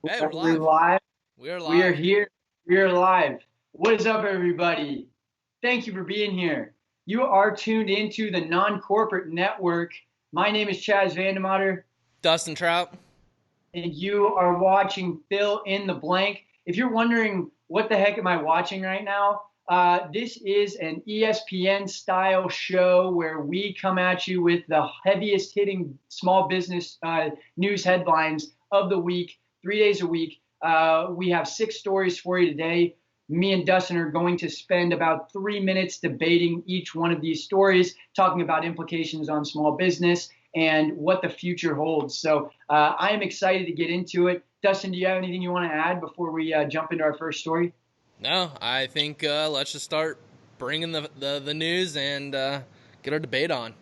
Hey, we're We're live. live. We are We are live. here. We are live. What is up, everybody? Thank you for being here. You are tuned into the Non-Corporate Network. My name is Chaz Vandemotter, Dustin Trout. and you are watching Fill in the Blank. If you're wondering what the heck am I watching right now, this is an ESPN style show where we come at you with the heaviest hitting small business news headlines of the week, 3 days a week. We have 6 stories for you today. Me and Dustin are going to spend about 3 minutes debating each one of these stories, talking about implications on small business and what the future holds. So I am excited to get into it. Dustin, do you have anything you want to add before we jump into our first story? No, I think let's just start bringing the news and get our debate on.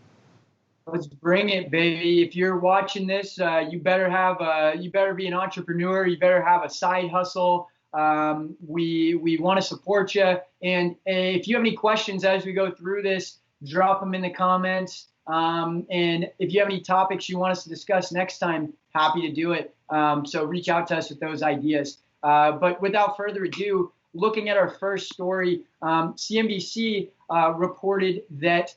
Let's bring it, baby. If you're watching this, you better be an entrepreneur. You better have a side hustle. We want to support you. And if you have any questions as we go through this, drop them in the comments. And if you have any topics you want us to discuss next time, happy to do it. So reach out to us with those ideas. But without further ado, looking at our first story, CNBC reported that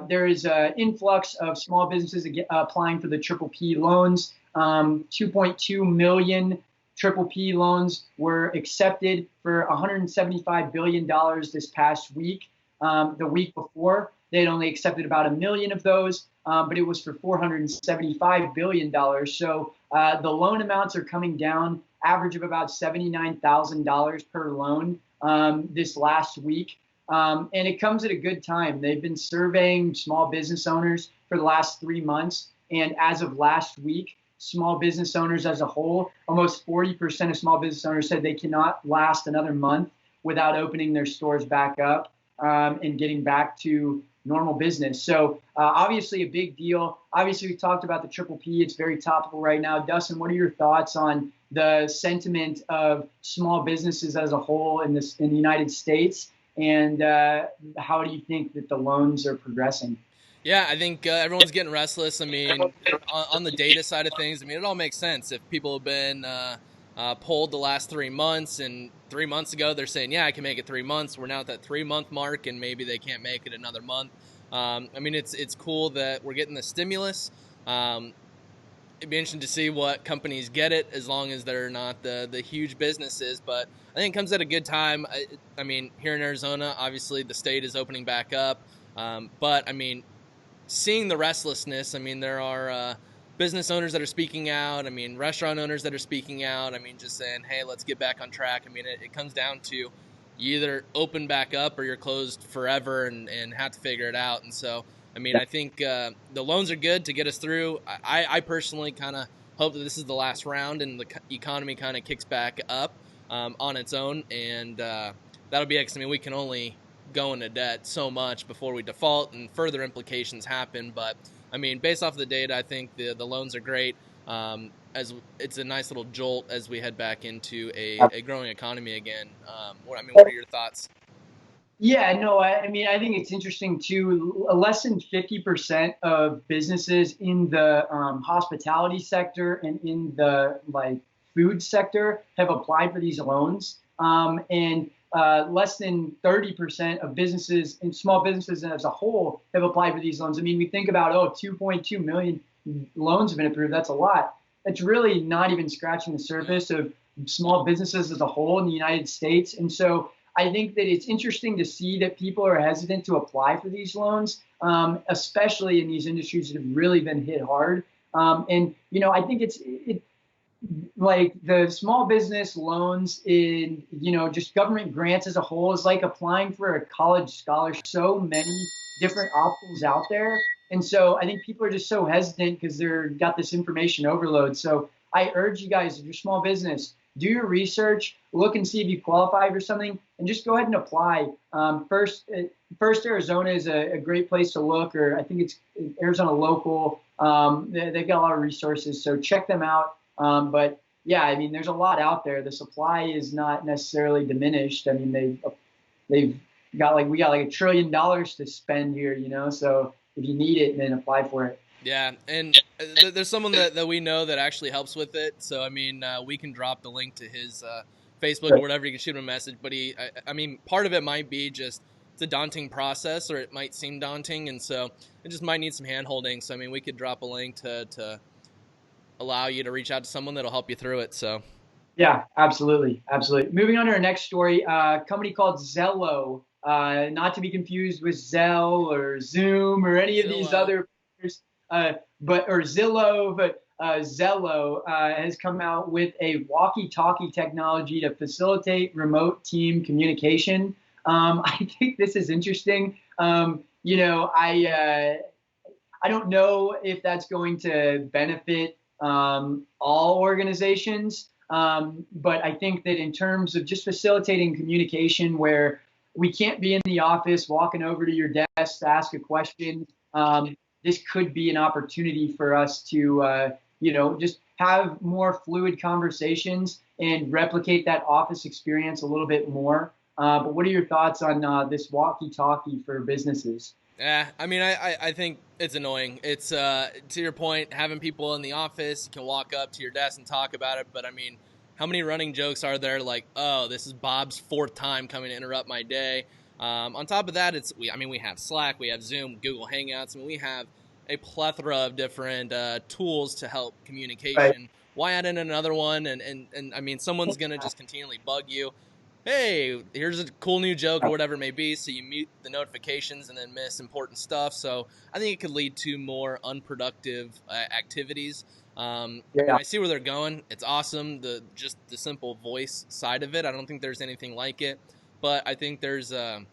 there is an influx of small businesses applying for the Triple P loans. 2.2 million Triple P loans were accepted for $175 billion this past week. The week before, they had only accepted about a million of those, but it was for $475 billion. So the loan amounts are coming down, average of about $79,000 per loan this last week. And it comes at a good time. They've been surveying small business owners for the last 3 months. And as of last week, small business owners as a whole, almost 40% of small business owners said they cannot last another month without opening their stores back up and getting back to normal business. So obviously a big deal. Obviously, we talked about the Triple P. It's very topical right now. Dustin, what are your thoughts on the sentiment of small businesses as a whole in the United States? And how do you think that the loans are progressing? Yeah, I think everyone's getting restless. I mean, on the data side of things, I mean, it all makes sense. If people have been polled the last 3 months, and 3 months ago they're saying, yeah, I can make it 3 months. We're now at that 3 month mark, and maybe they can't make it another month. I mean, it's cool that we're getting the stimulus. It'd be interesting to see what companies get it, as long as they're not the huge businesses. But I think it comes at a good time. I mean, here in Arizona, obviously the state is opening back up. But I mean, seeing the restlessness, I mean, there are business owners that are speaking out. I mean, restaurant owners that are speaking out. I mean, just saying, hey, let's get back on track. I mean, it comes down to you either open back up or you're closed forever and have to figure it out. And so, I mean, I think the loans are good to get us through. I personally kind of hope that this is the last round and the economy kind of kicks back up on its own. And that'll be it. I mean, we can only go into debt so much before we default and further implications happen. But I mean, based off of the data, I think the loans are great. As it's a nice little jolt as we head back into a growing economy again. What are your thoughts? Yeah, no, I mean, I think it's interesting too. Less than 50% of businesses in the hospitality sector and in the food sector have applied for these loans. And less than 30% of businesses and small businesses as a whole have applied for these loans. I mean, we think about, 2.2 million loans have been approved. That's a lot. That's really not even scratching the surface of small businesses as a whole in the United States. And so I think that it's interesting to see that people are hesitant to apply for these loans, especially in these industries that have really been hit hard. And I think like the small business loans in just government grants as a whole is like applying for a college scholarship. So many different options out there, and so I think people are just so hesitant because they're got this information overload. So I urge you guys, if you're small business, do your research, look and see if you qualify for something, and just go ahead and apply. First Arizona is a great place to look, or I think it's Arizona Local. They've got a lot of resources, so check them out. But yeah, I mean, there's a lot out there. The supply is not necessarily diminished. I mean, they've got we got like $1 trillion to spend here, So if you need it, then apply for it. Yeah, and there's someone that we know that actually helps with it. So I mean, we can drop the link to his Facebook or whatever. You can shoot him a message. But I mean, part of it might be just it's a daunting process, or it might seem daunting, and so it just might need some hand holding. So I mean, we could drop a link to allow you to reach out to someone that'll help you through it. So. Yeah, absolutely. Absolutely. Moving on to our next story, a company called Zello, not to be confused with Zell or Zoom or any of these other, or Zillow, but Zello has come out with a walkie-talkie technology to facilitate remote team communication. I think this is interesting. I don't know if that's going to benefit all organizations. But I think that in terms of just facilitating communication where we can't be in the office walking over to your desk to ask a question, this could be an opportunity for us to, just have more fluid conversations and replicate that office experience a little bit more. But what are your thoughts on this walkie-talkie for businesses? Yeah, I mean, I think it's annoying. It's to your point, having people in the office, you can walk up to your desk and talk about it. But I mean, how many running jokes are there like, oh, this is Bob's fourth time coming to interrupt my day? On top of that, we have Slack, we have Zoom, Google Hangouts. I mean, we have a plethora of different tools to help communication. Right. Why add in another one? And I mean, someone's gonna just continually bug you. Hey, here's a cool new joke or whatever it may be, so you mute the notifications and then miss important stuff. So I think it could lead to more unproductive activities. I see where they're going. It's awesome, just the simple voice side of it. I don't think there's anything like it, but I think there's a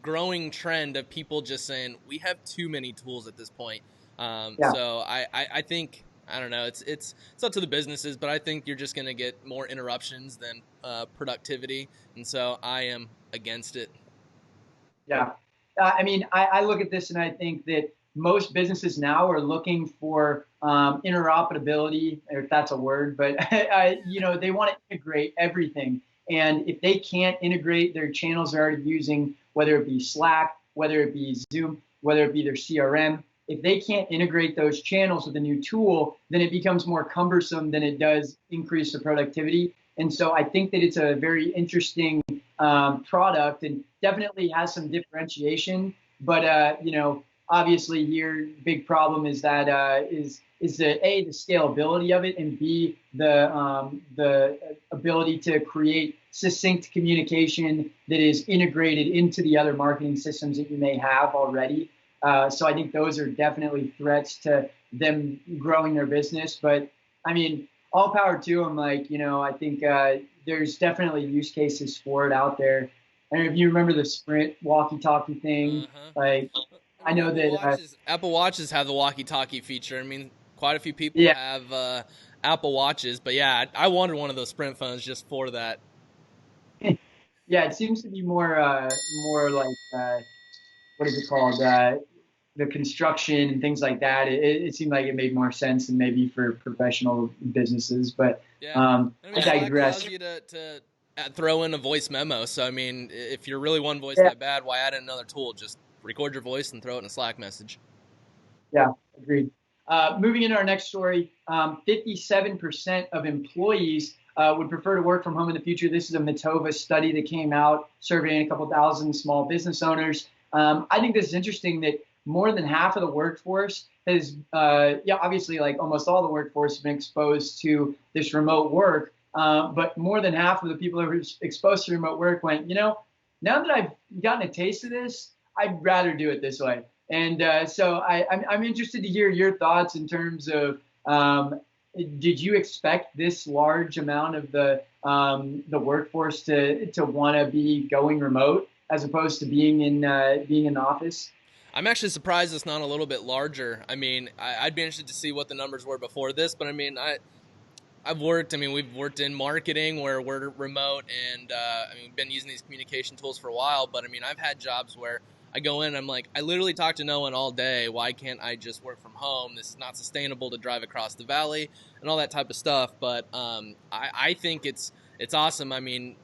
growing trend of people just saying we have too many tools at this point. So I think, I don't know. It's up to the businesses, but I think you're just going to get more interruptions than productivity, and so I am against it. Yeah, I mean, I look at this and I think that most businesses now are looking for interoperability, if that's a word, but they want to integrate everything, and if they can't integrate their channels they're already using, whether it be Slack, whether it be Zoom, whether it be their CRM. If they can't integrate those channels with a new tool, then it becomes more cumbersome than it does increase the productivity. And so I think that it's a very interesting product and definitely has some differentiation. But obviously here, big problem is that is the scalability of it, and B, the ability to create succinct communication that is integrated into the other marketing systems that you may have already. So I think those are definitely threats to them growing their business. But I mean, all power to them. I think there's definitely use cases for it out there. And if you remember the Sprint walkie-talkie thing, I know Apple Watches have the walkie-talkie feature. I mean, quite a few people have Apple Watches, but yeah, I wanted one of those Sprint phones just for that. Yeah, it seems to be more like what is it called? The construction and things like that. It seemed like it made more sense than maybe for professional businesses. But I digress. Slack allows you to throw in a voice memo. So I mean, if you're really one voice that bad, why add in another tool? Just record your voice and throw it in a Slack message. Yeah, agreed. Moving into our next story, 57% of employees would prefer to work from home in the future. This is a Matova study that came out surveying a couple thousand small business owners. I think this is interesting that more than half of the workforce has, obviously like almost all the workforce has been exposed to this remote work. But more than half of the people who were exposed to remote work went, now that I've gotten a taste of this, I'd rather do it this way. And so I'm interested to hear your thoughts in terms of, did you expect this large amount of the workforce to want to be going remote as opposed to being in the office? I'm actually surprised it's not a little bit larger. I mean, I'd be interested to see what the numbers were before this, but I mean, we've worked in marketing where we're remote, and we've been using these communication tools for a while, but I mean, I've had jobs where I go in and I'm like, I literally talk to no one all day. Why can't I just work from home? This is not sustainable to drive across the valley and all that type of stuff. But I think it's awesome. I mean,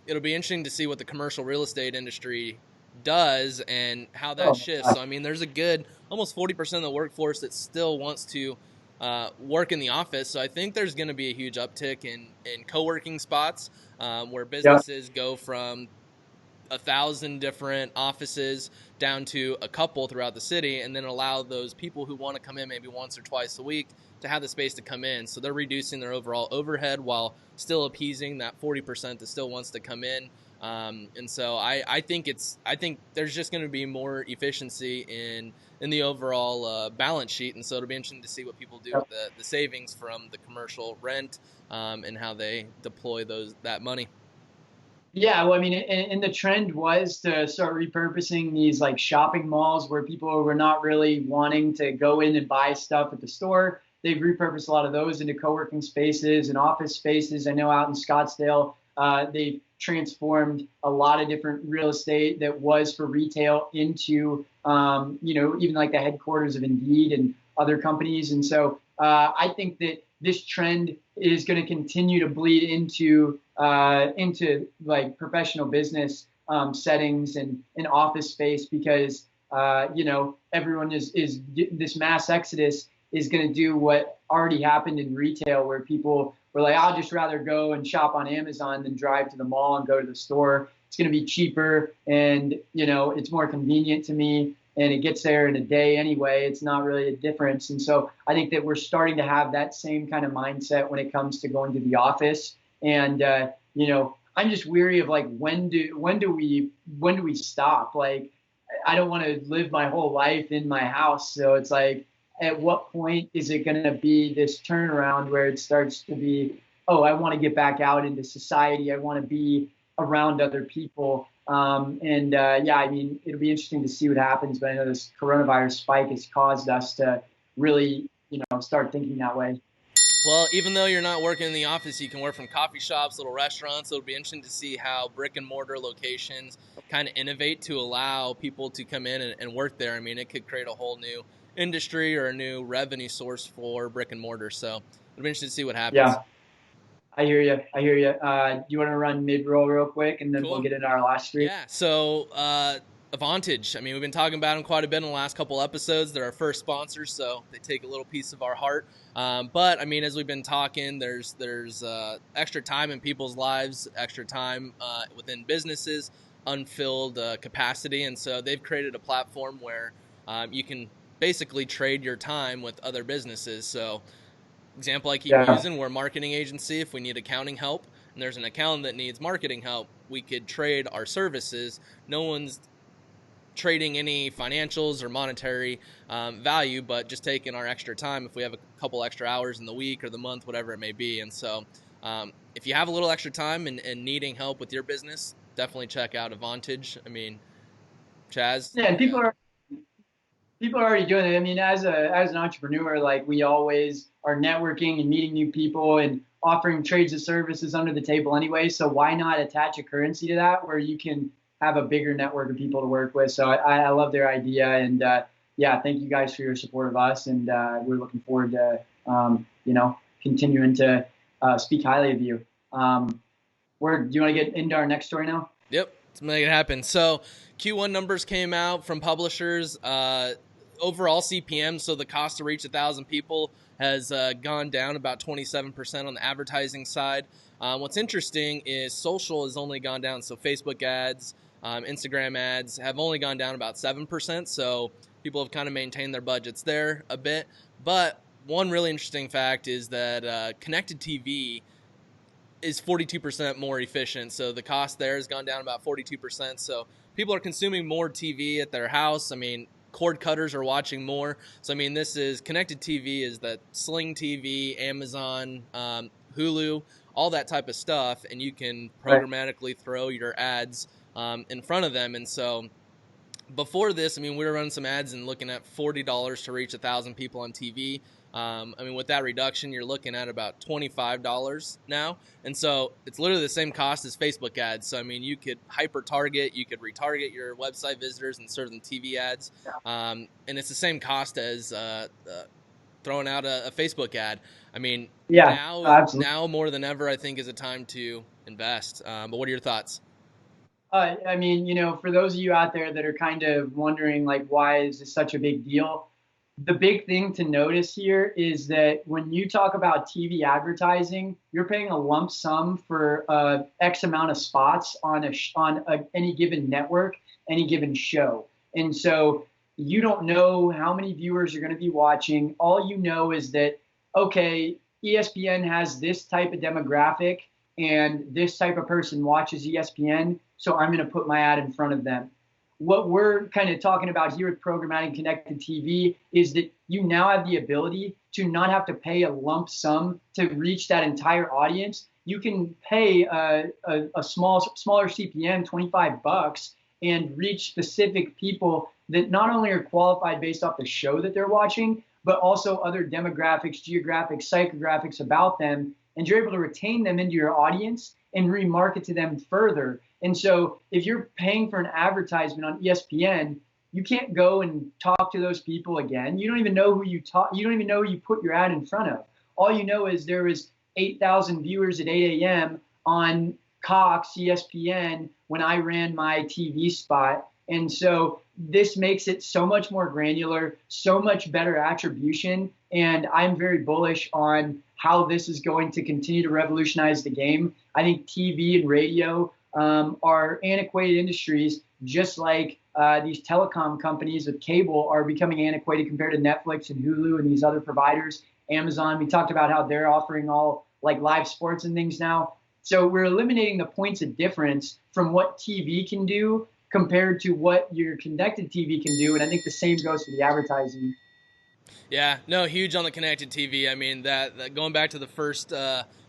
it'll be interesting to see what the commercial real estate industry does and how that Oh, shifts. gosh. So, I mean, there's a good almost 40% of the workforce that still wants to work in the office. So I think there's going to be a huge uptick in co-working spots where Yeah. businesses go from 1,000 different offices down to a couple throughout the city, and then allow those people who want to come in maybe once or twice a week to have the space to come in. So they're reducing their overall overhead while still appeasing that 40% that still wants to come in. And so I think there's just going to be more efficiency in the overall balance sheet, and so it'll be interesting to see what people do Yeah. with the savings from the commercial rent and how they deploy that money. Yeah, well, I mean, and the trend was to start repurposing these like shopping malls where people were not really wanting to go in and buy stuff at the store. They've repurposed a lot of those into co-working spaces and office spaces. I know out in Scottsdale, they've transformed a lot of different real estate that was for retail into, even like the headquarters of Indeed and other companies. And so I think that this trend is going to continue to bleed into like professional business settings and in office space because everyone is this mass exodus is going to do what already happened in retail where people were like, I'll just rather go and shop on Amazon than drive to the mall and go to the store. It's going to be cheaper and it's more convenient to me and it gets there in a day anyway. It's not really a difference. And so I think that we're starting to have that same kind of mindset when it comes to going to the office. And I'm just weary of like when do we stop? Like I don't want to live my whole life in my house. So it's like at what point is it going to be this turnaround where it starts to be, oh, I want to get back out into society. I want to be around other people. I mean, it'll be interesting to see what happens. But I know this coronavirus spike has caused us to really, start thinking that way. Well, even though you're not working in the office, you can work from coffee shops, little restaurants. It'll be interesting to see how brick and mortar locations kind of innovate to allow people to come in and work there. I mean, it could create a whole new industry or a new revenue source for brick and mortar. So it'll be interesting to see what happens. Yeah. I hear you. I hear you. Do you want to run mid roll real quick, and then we'll Cool. get into our last three? Yeah. So, Advantage. I mean, we've been talking about them quite a bit in the last couple episodes. They're our first sponsors, so they take a little piece of our heart. But I mean, as we've been talking, there's extra time in people's lives, extra time within businesses, unfilled capacity, and so they've created a platform where you can basically trade your time with other businesses. So, example I keep Yeah. using, we're a marketing agency. If we need accounting help and there's an accountant that needs marketing help, we could trade our services. No one's trading any financials or monetary value, but just taking our extra time if we have a couple extra hours in the week or the month, whatever it may be. And so if you have a little extra time and needing help with your business, definitely check out Advantage. I mean, Chaz. Yeah, and Yeah. people are already doing it. I mean, as an entrepreneur, like we always are networking and meeting new people and offering trades and services under the table anyway. So why not attach a currency to that where you can have a bigger network of people to work with? So I love their idea, and thank you guys for your support of us, and we're looking forward to continuing to speak highly of you. Do you want to get into our next story now? Yep, let's make it happen. So Q1 numbers came out from publishers. Overall CPM, so the cost to reach 1,000 people, has gone down about 27% on the advertising side. What's interesting is social has only gone down. So Facebook ads, Instagram ads have only gone down about 7%. So people have kind of maintained their budgets there a bit. But one really interesting fact is that connected TV is 42% more efficient. So the cost there has gone down about 42%. So people are consuming more TV at their house. I mean, cord cutters are watching more. So, I mean, this is connected TV is that Sling TV, Amazon, Hulu, all that type of stuff. And you can programmatically throw your ads in front of them. And so before this, I mean, we were running some ads and looking at $40 to reach 1,000 people on TV. I mean, with that reduction, you're looking at about $25 now. And so it's literally the same cost as Facebook ads. So, I mean, you could hyper target, you could retarget your website visitors and serve them TV ads. And it's the same cost as throwing out a Facebook ad. I mean, Yeah, absolutely. now more than ever, I think is a time to invest. But what are your thoughts? I mean, for those of you out there that are kind of wondering, like, why is this such a big deal? The big thing to notice here is that when you talk about TV advertising, you're paying a lump sum for X amount of spots on any given network, any given show. And so you don't know how many viewers are going to be watching. All you know is that, okay, ESPN has this type of demographic and this type of person watches ESPN, so I'm going to put my ad in front of them. What we're kind of talking about here with programmatic connected TV is that you now have the ability to not have to pay a lump sum to reach that entire audience. You can pay a smaller CPM, $25, and reach specific people that not only are qualified based off the show that they're watching, but also other demographics, geographics, psychographics about them. And you're able to retain them into your audience and remarket to them further. And so if you're paying for an advertisement on ESPN, you can't go and talk to those people again. You don't even know who you talk. You don't even know who you put your ad in front of. All you know is there was 8,000 viewers at 8 a.m. on Cox ESPN when I ran my TV spot. And so this makes it so much more granular, so much better attribution. And I'm very bullish on how this is going to continue to revolutionize the game. I think TV and radio are antiquated industries, just like these telecom companies with cable are becoming antiquated compared to Netflix and Hulu and these other providers. Amazon, we talked about how they're offering all like live sports and things now. So we're eliminating the points of difference from what TV can do compared to what your connected TV can do. And I think the same goes for the advertising. Yeah, no, huge on the connected TV. I mean, that going back to the first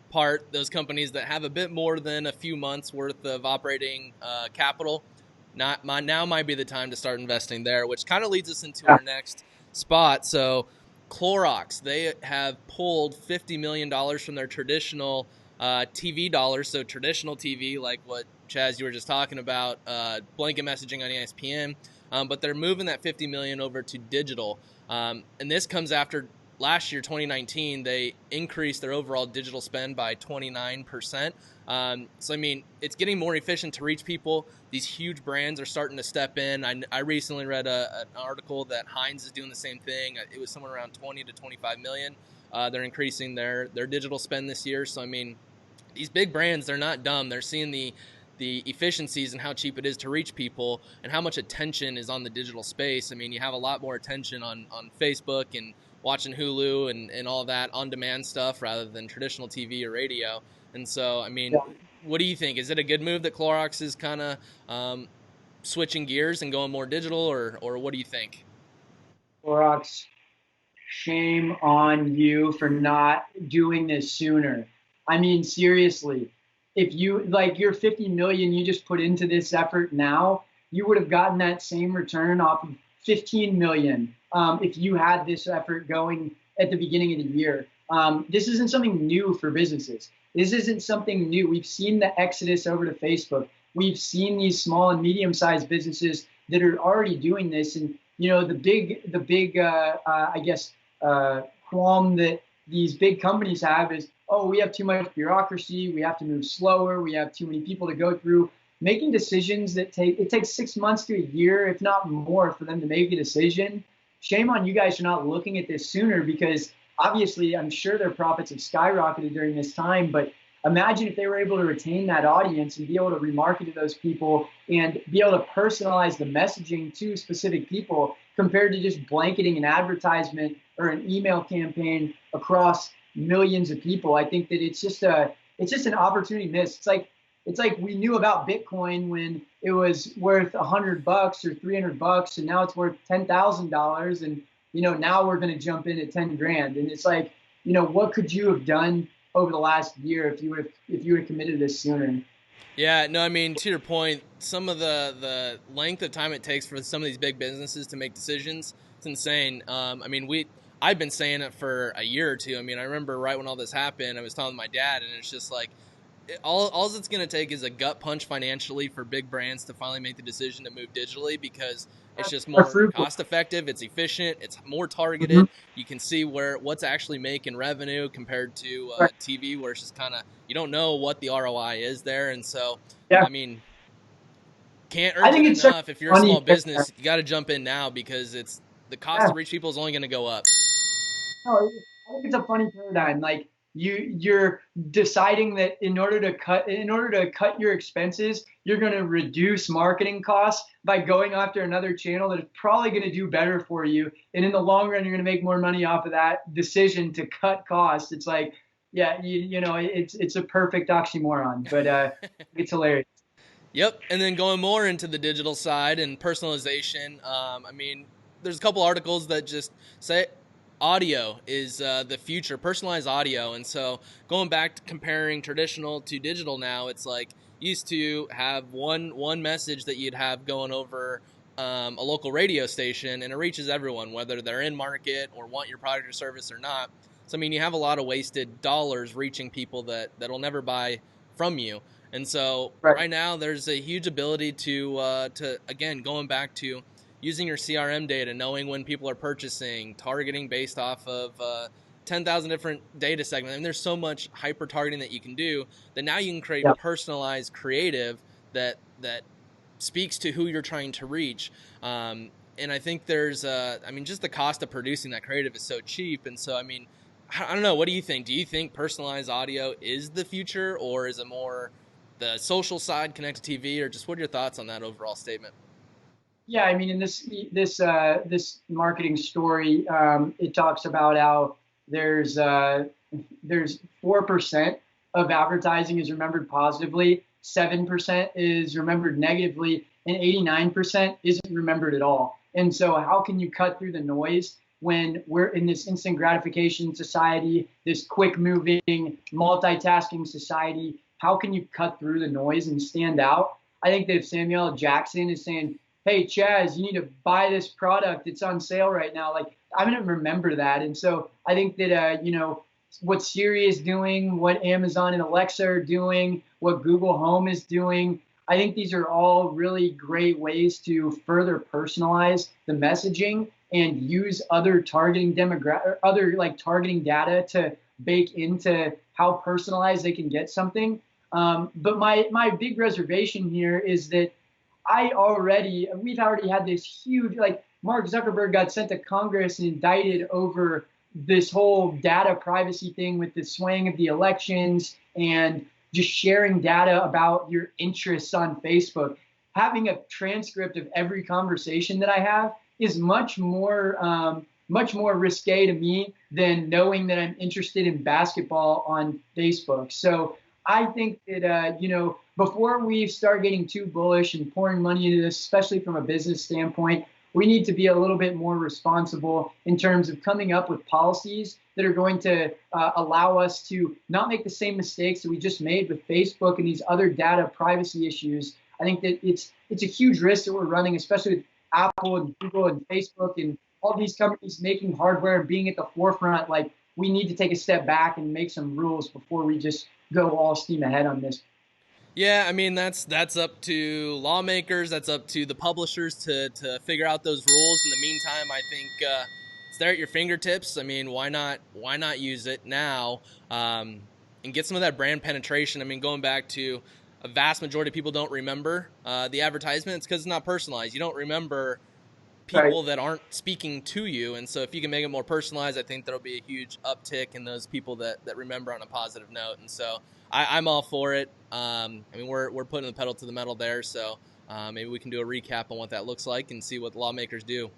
part, those companies that have a bit more than a few months worth of operating capital, now might be the time to start investing there, which kind of leads us into our next spot. So Clorox, they have pulled $50 million from their traditional TV dollars, so traditional TV, like what Chaz, you were just talking about, blanket messaging on ESPN, but they're moving that $50 million over to digital. And this comes after last year, 2019, they increased their overall digital spend by 29%. So, I mean, it's getting more efficient to reach people. These huge brands are starting to step in. I recently read an article that Heinz is doing the same thing. It was somewhere around 20 to 25 million. They're increasing their digital spend this year. So, I mean, these big brands, they're not dumb. They're seeing the efficiencies and how cheap it is to reach people and how much attention is on the digital space. I mean, you have a lot more attention on Facebook and watching Hulu and all that on-demand stuff rather than traditional TV or radio. And so, I mean, what do you think? Is it a good move that Clorox is kind of switching gears and going more digital, or what do you think? Clorox, shame on you for not doing this sooner. I mean, seriously, if you like your 50 million you just put into this effort now, you would have gotten that same return off of 15 million if you had this effort going at the beginning of the year. This isn't something new for businesses. This isn't something new. We've seen the exodus over to Facebook. We've seen these small and medium-sized businesses that are already doing this. And the big I guess qualm that these big companies have is, oh, we have too much bureaucracy, we have to move slower, we have too many people to go through. Making decisions that takes 6 months to a year, if not more, for them to make a decision. Shame on you guys for not looking at this sooner, because obviously I'm sure their profits have skyrocketed during this time, but imagine if they were able to retain that audience and be able to remarket to those people and be able to personalize the messaging to specific people compared to just blanketing an advertisement or an email campaign across millions of people. I think that it's just an opportunity missed. It's like we knew about Bitcoin when it was worth $100 or $300, and now it's worth $10,000, and now we're going to jump in at 10 grand. And it's like, what could you have done over the last year if you would have committed this sooner? Yeah, no, I mean, to your point, some of the length of time it takes for some of these big businesses to make decisions, it's insane. I mean, I've been saying it for a year or two. I mean, I remember right when all this happened, I was telling my dad, and it's just like, all it's going to take is a gut punch financially for big brands to finally make the decision to move digitally, because it's just more cost effective, it's efficient, it's more targeted. You can see what's actually making revenue compared to TV, where it's just kind of, you don't know what the ROI is there. And so, Yeah. I mean, Can't I urge think it it's such enough. If a you're a funny small business, you got to jump in now because the cost yeah. to reach people is only going to go up. No, I think it's a funny paradigm. Like you're deciding that in order to cut your expenses, you're going to reduce marketing costs by going after another channel that is probably going to do better for you. And in the long run, you're going to make more money off of that decision to cut costs. It's like, yeah, you know, it's a perfect oxymoron, but it's hilarious. Yep, and then going more into the digital side and personalization. I mean, there's a couple articles that just say audio is the future, personalized audio, and so going back to comparing traditional to digital now, it's like you used to have one message that you'd have going over a local radio station, and it reaches everyone, whether they're in market or want your product or service or not. So I mean, you have a lot of wasted dollars reaching people that'll never buy from you. And so Right. right now there's a huge ability to again, going back to using your CRM data, knowing when people are purchasing, targeting based off of 10,000 different data segments. And there's so much hyper targeting that you can do that now you can create Yep. personalized creative that speaks to who you're trying to reach. And I think there's I mean, just the cost of producing that creative is so cheap. And so, I mean, I don't know. What do you think? Do you think personalized audio is the future, or is it more the social side, connected TV, or just what are your thoughts on that overall statement? Yeah, I mean, in this marketing story, it talks about how there's uh, there's 4% of advertising is remembered positively, 7% is remembered negatively, and 89% isn't remembered at all. And so, how can you cut through the noise when we're in this instant gratification society, this quick moving, multitasking society? How can you cut through the noise and stand out? I think that if Samuel L. Jackson is saying, hey, Chaz, you need to buy this product. It's on sale right now. Like, I'm going to remember that. And so I think that, you know, what Siri is doing, what Amazon and Alexa are doing, what Google Home is doing, I think these are all really great ways to further personalize the messaging and use other targeting data to bake into how personalized they can get something. But my big reservation here is that we've already had this huge, like Mark Zuckerberg got sent to Congress and indicted over this whole data privacy thing with the swaying of the elections and just sharing data about your interests on Facebook. Having a transcript of every conversation that I have is much more risque to me than knowing that I'm interested in basketball on Facebook. So I think that, you know, before we start getting too bullish and pouring money into this, especially from a business standpoint, we need to be a little bit more responsible in terms of coming up with policies that are going to allow us to not make the same mistakes that we just made with Facebook and these other data privacy issues. I think that it's a huge risk that we're running, especially with Apple and Google and Facebook and all these companies making hardware and being at the forefront. Like, we need to take a step back and make some rules before we just go all steam ahead on this. Yeah, I mean that's up to lawmakers, that's up to the publishers to figure out those rules. In the meantime, I think it's there at your fingertips. I mean, why not use it now and get some of that brand penetration? I mean, going back to a vast majority of people don't remember the advertisements because it's not personalized. You don't remember Right. people that aren't speaking to you, and so if you can make it more personalized, I think there'll be a huge uptick in those people that remember on a positive note. And so I'm all for it. I mean, we're putting the pedal to the metal there, so maybe we can do a recap on what that looks like and see what the lawmakers do.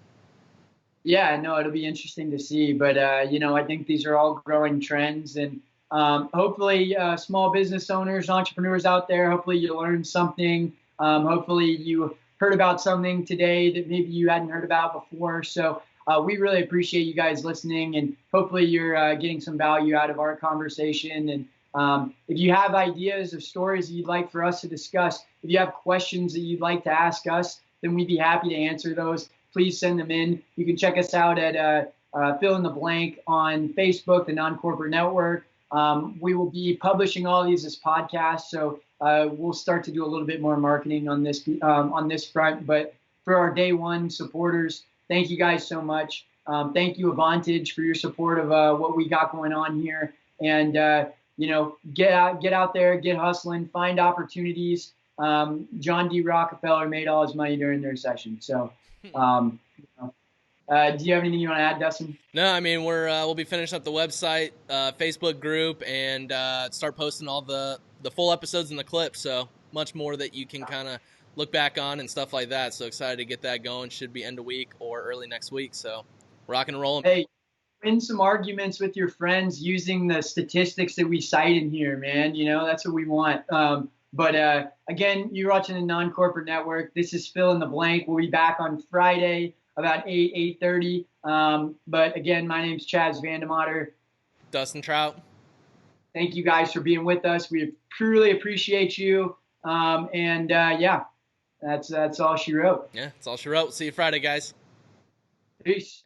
Yeah, no, it'll be interesting to see. But, you know, I think these are all growing trends. And hopefully, small business owners, entrepreneurs out there, hopefully you learned something. Hopefully you heard about something today that maybe you hadn't heard about before. So we really appreciate you guys listening. And hopefully you're getting some value out of our conversation. And if you have ideas of stories that you'd like for us to discuss, if you have questions that you'd like to ask us, then we'd be happy to answer those. Please send them in. You can check us out at Fill in the Blank on Facebook, the Non-Corporate Network. We will be publishing all of these as podcasts, so we'll start to do a little bit more marketing on this front. But for our day one supporters, thank you guys so much. Thank you, Avantage, for your support of what we got going on here. And you know, get out there, get hustling, find opportunities. John D. Rockefeller made all his money during their recession. So, do you have anything you want to add, Dustin? No, I mean, we'll be finishing up the website, Facebook group, and start posting all the full episodes and the clips. So much more that you can kind of look back on and stuff like that. So excited to get that going. Should be end of week or early next week. So rocking and rolling. Hey, win some arguments with your friends using the statistics that we cite in here, man. You know, that's what we want. But again, you're watching the Non-Corporate Network. This is Fill in the Blank. We'll be back on Friday about 8:30. But again, my name's Chaz Vandemotter. Dustin Trout. Thank you guys for being with us. We truly appreciate you. Yeah, that's all she wrote. Yeah, that's all she wrote. See you Friday, guys. Peace.